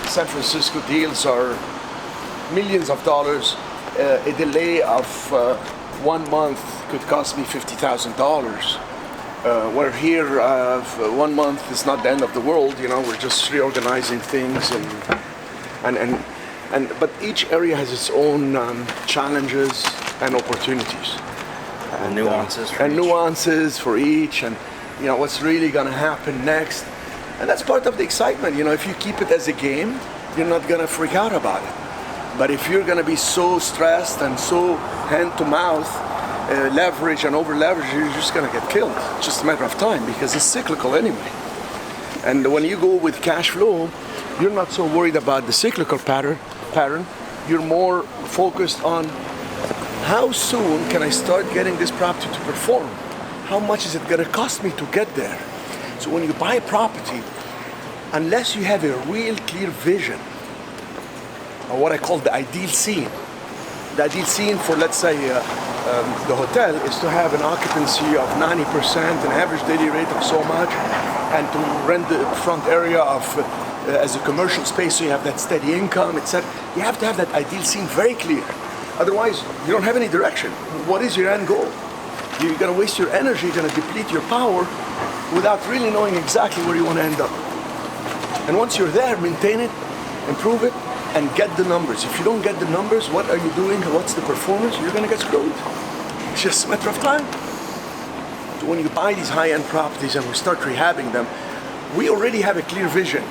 San Francisco deals are millions of dollars. A delay of 1 month could cost me $50,000. Where here, 1 month is not the end of the world. You know, we're just reorganizing things, but each area has its own challenges and opportunities, and nuances. Nuances for each, and you know what's really going to happen next, and that's part of the excitement. You know, if you keep it as a game, you're not going to freak out about it. But if you're going to be so stressed and so hand to mouth, leverage and over leverage, you're just going to get killed. It's just a matter of time because it's cyclical anyway. And when you go with cash flow, you're not so worried about the cyclical pattern. You're more focused on how soon can I start getting this property to perform? How much is it going to cost me to get there? So when you buy a property, unless you have a real clear vision, or what I call the ideal scene. The ideal scene for, let's say, the hotel is to have an occupancy of 90%, an average daily rate of so much, and to rent the front area of as a commercial space so you have that steady income, etc. You have to have that ideal scene very clear. Otherwise, you don't have any direction. What is your end goal? You're going to waste your energy, you're going to deplete your power without really knowing exactly where you want to end up. And once you're there, maintain it, improve it, and get the numbers. If you don't get the numbers, what are you doing? What's the performance? You're going to get screwed. It's just a matter of time. So when you buy these high-end properties and we start rehabbing them, we already have a clear vision.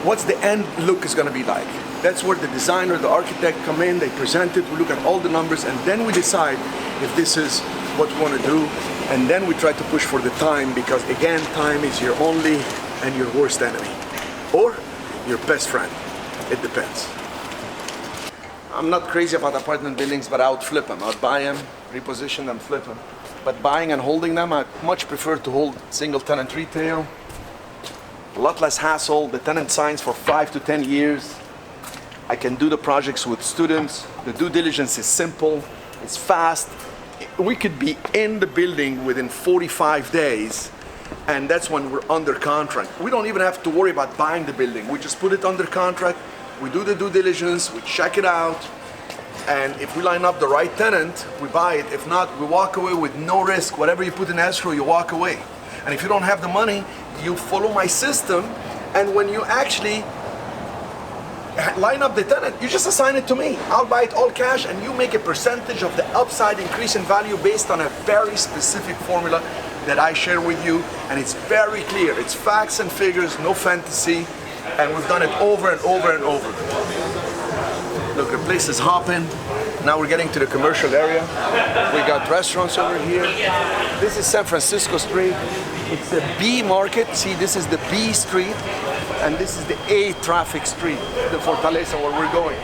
What's the end look is going to be like? That's where the designer, the architect come in, they present it, we look at all the numbers, and then we decide if this is what we want to do, and then we try to push for the time, because again, time is your only and your worst enemy. Or your best friend. It depends. I'm not crazy about apartment buildings, but I would flip them. I would buy them, reposition them, flip them. But buying and holding them, I much prefer to hold single tenant retail. A lot less hassle. The tenant signs for 5 to 10 years. I can do the projects with students. The due diligence is simple. It's fast. We could be in the building within 45 days, and that's when we're under contract. We don't even have to worry about buying the building. We just put it under contract. We do the due diligence, we check it out, and if we line up the right tenant, we buy it. If not, we walk away with no risk. Whatever you put in escrow, you walk away. And if you don't have the money, you follow my system, and when you actually line up the tenant, you just assign it to me. I'll buy it all cash, and you make a percentage of the upside increase in value based on a very specific formula that I share with you, and it's very clear. It's facts and figures, no fantasy. And we've done it over and over and over. Look, the place is hopping. Now we're getting to the commercial area. We got restaurants over here. This is San Francisco Street. It's a B market. See, this is the B street, and this is the A traffic street, the Fortaleza, where we're going.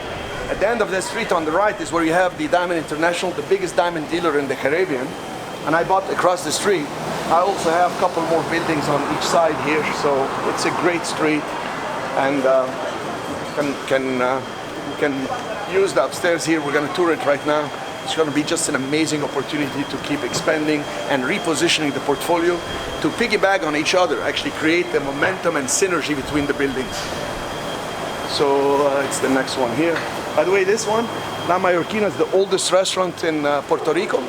At the end of the street on the right is where you have the Diamond International, the biggest diamond dealer in the Caribbean. And I bought across the street. I also have a couple more buildings on each side here, so it's a great street. And can use the upstairs here. We're going to tour it right now. It's going to be just an amazing opportunity to keep expanding and repositioning the portfolio to piggyback on each other, actually create the momentum and synergy between the buildings. So it's the next one here. By the way, this one, La Mallorquina, is the oldest restaurant in Puerto Rico.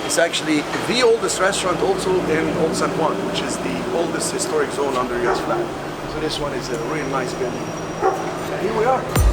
It's actually the oldest restaurant also in Old San Juan, which is the oldest historic zone under US flag. So this one is a really nice building. And here we are.